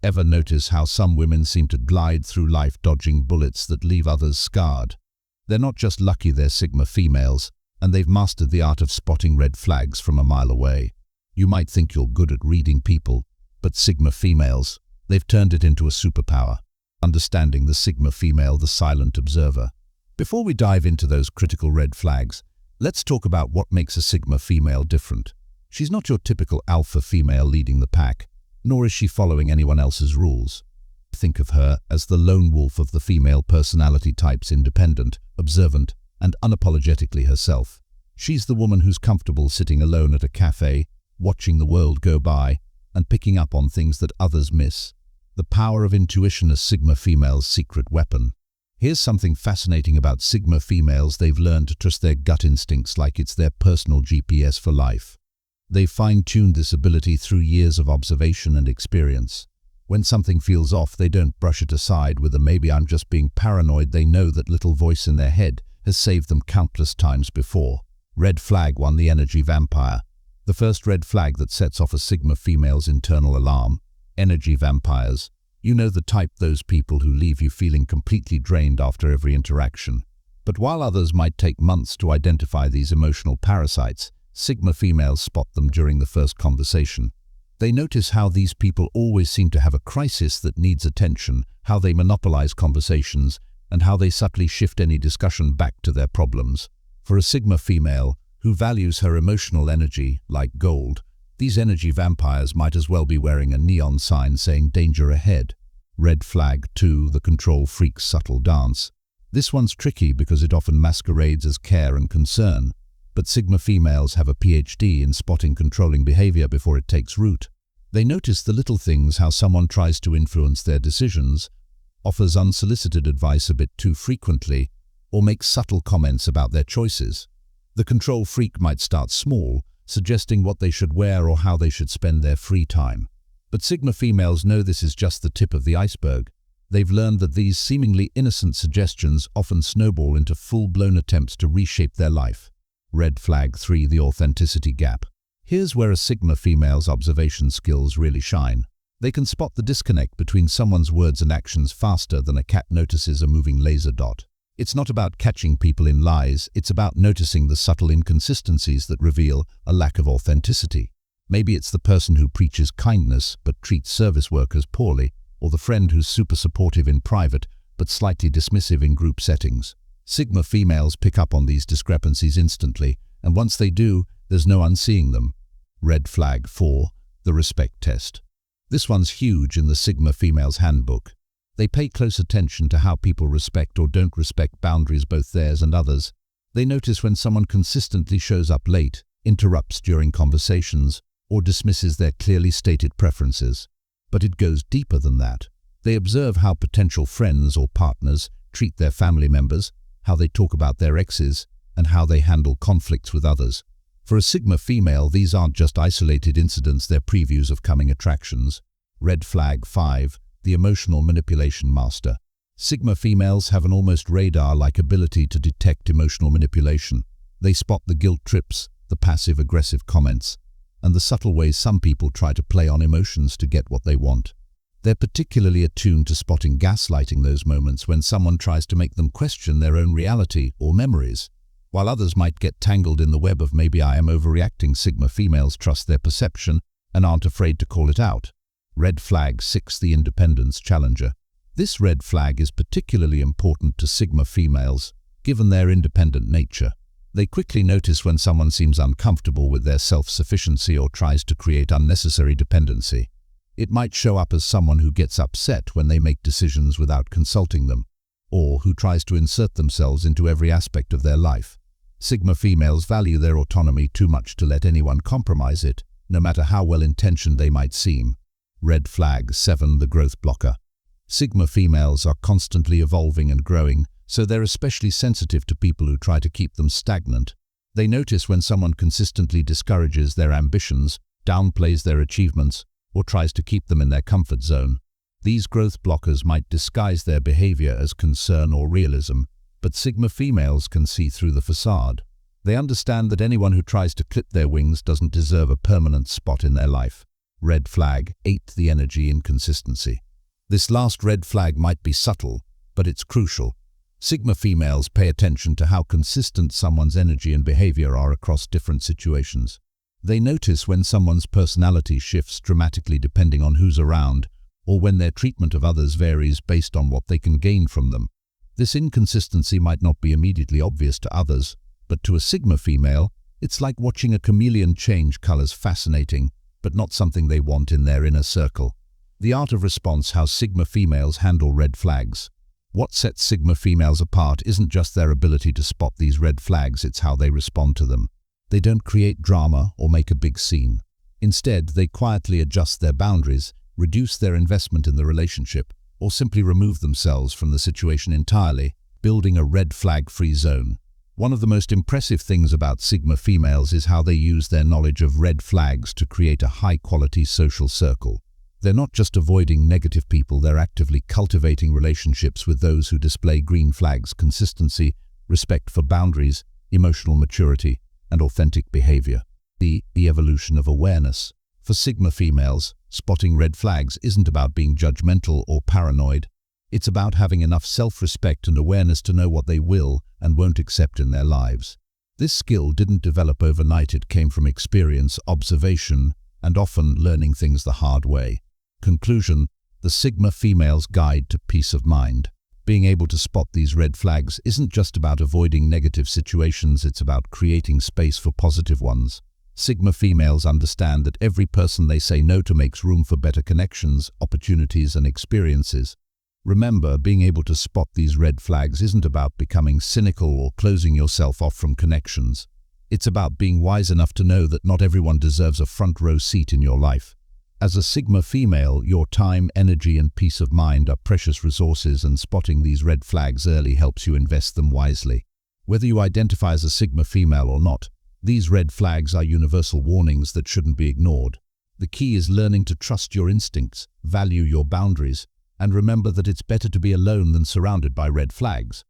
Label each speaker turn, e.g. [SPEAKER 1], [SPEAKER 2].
[SPEAKER 1] Ever notice how some women seem to glide through life dodging bullets that leave others scarred? They're not just lucky, they're Sigma females, and they've mastered the art of spotting red flags from a mile away. You might think you're good at reading people, but Sigma females, they've turned it into a superpower. Understanding the Sigma female, the silent observer. Before we dive into those critical red flags, let's talk about what makes a Sigma female different. She's not your typical alpha female leading the pack, nor is she following anyone else's rules. Think of her as the lone wolf of the female personality types, independent, observant, and unapologetically herself. She's the woman who's comfortable sitting alone at a cafe, watching the world go by, and picking up on things that others miss. The power of intuition is Sigma females' secret weapon. Here's something fascinating about Sigma females: they've learned to trust their gut instincts like it's their personal GPS for life. They've fine-tuned this ability through years of observation and experience. When something feels off, they don't brush it aside with a "maybe I'm just being paranoid." They know that little voice in their head has saved them countless times before. Red flag 1: the energy vampire. The first red flag that sets off a Sigma female's internal alarm. Energy vampires. You know the type, those people who leave you feeling completely drained after every interaction. But while others might take months to identify these emotional parasites, Sigma females spot them during the first conversation. They notice how these people always seem to have a crisis that needs attention, how they monopolize conversations, and how they subtly shift any discussion back to their problems. For a Sigma female who values her emotional energy like gold, these energy vampires might as well be wearing a neon sign saying "danger ahead." Red flag 2: the control freak's subtle dance. This one's tricky because it often masquerades as care and concern. But Sigma females have a PhD in spotting controlling behavior before it takes root. They notice the little things: how someone tries to influence their decisions, offers unsolicited advice a bit too frequently, or makes subtle comments about their choices. The control freak might start small, suggesting what they should wear or how they should spend their free time. But Sigma females know this is just the tip of the iceberg. They've learned that these seemingly innocent suggestions often snowball into full-blown attempts to reshape their life. Red flag 3: the authenticity gap. Here's where a Sigma female's observation skills really shine. They can spot the disconnect between someone's words and actions faster than a cat notices a moving laser dot. It's not about catching people in lies, it's about noticing the subtle inconsistencies that reveal a lack of authenticity. Maybe it's the person who preaches kindness but treats service workers poorly, or the friend who's super supportive in private but slightly dismissive in group settings. Sigma females pick up on these discrepancies instantly, and once they do, there's no unseeing them. Red flag 4: the respect test. This one's huge in the Sigma female's handbook. They pay close attention to how people respect or don't respect boundaries, both theirs and others. They notice when someone consistently shows up late, interrupts during conversations, or dismisses their clearly stated preferences. But it goes deeper than that. They observe how potential friends or partners treat their family members, how they talk about their exes, and how they handle conflicts with others. For a Sigma female, these aren't just isolated incidents, they're previews of coming attractions. Red flag 5: the emotional manipulation master. Sigma females have an almost radar-like ability to detect emotional manipulation. They spot the guilt trips, the passive-aggressive comments, and the subtle ways some people try to play on emotions to get what they want. They're particularly attuned to spotting gaslighting, those moments when someone tries to make them question their own reality or memories. While others might get tangled in the web of "maybe I am overreacting," Sigma females trust their perception and aren't afraid to call it out. Red flag 6: the independence challenger. This red flag is particularly important to Sigma females, given their independent nature. They quickly notice when someone seems uncomfortable with their self-sufficiency or tries to create unnecessary dependency. It might show up as someone who gets upset when they make decisions without consulting them, or who tries to insert themselves into every aspect of their life. Sigma females value their autonomy too much to let anyone compromise it, no matter how well-intentioned they might seem. Red flag 7: the growth blocker. Sigma females are constantly evolving and growing, so they're especially sensitive to people who try to keep them stagnant. They notice when someone consistently discourages their ambitions, downplays their achievements, or tries to keep them in their comfort zone. These growth blockers might disguise their behavior as concern or realism, but Sigma females can see through the facade. They understand that anyone who tries to clip their wings doesn't deserve a permanent spot in their life. Red flag 8. The energy inconsistency. This last red flag might be subtle, but it's crucial. Sigma females pay attention to how consistent someone's energy and behavior are across different situations. They notice when someone's personality shifts dramatically depending on who's around, or when their treatment of others varies based on what they can gain from them. This inconsistency might not be immediately obvious to others, but to a Sigma female, it's like watching a chameleon change colors. Fascinating, but not something they want in their inner circle. The art of response: how Sigma females handle red flags. What sets Sigma females apart isn't just their ability to spot these red flags, it's how they respond to them. They don't create drama or make a big scene. Instead, they quietly adjust their boundaries, reduce their investment in the relationship, or simply remove themselves from the situation entirely, building a red flag-free zone. One of the most impressive things about Sigma females is how they use their knowledge of red flags to create a high-quality social circle. They're not just avoiding negative people, they're actively cultivating relationships with those who display green flags: consistency, respect for boundaries, emotional maturity, and authentic behavior. The evolution of awareness. For Sigma females, spotting red flags isn't about being judgmental or paranoid. It's about having enough self-respect and awareness to know what they will and won't accept in their lives. This skill didn't develop overnight, it came from experience, observation, and often learning things the hard way. Conclusion: the Sigma female's guide to peace of mind. Being able to spot these red flags isn't just about avoiding negative situations, it's about creating space for positive ones. Sigma females understand that every person they say no to makes room for better connections, opportunities, and experiences. Remember, being able to spot these red flags isn't about becoming cynical or closing yourself off from connections. It's about being wise enough to know that not everyone deserves a front row seat in your life. As a Sigma female, your time, energy, and peace of mind are precious resources, and spotting these red flags early helps you invest them wisely. Whether you identify as a Sigma female or not, these red flags are universal warnings that shouldn't be ignored. The key is learning to trust your instincts, value your boundaries, and remember that it's better to be alone than surrounded by red flags.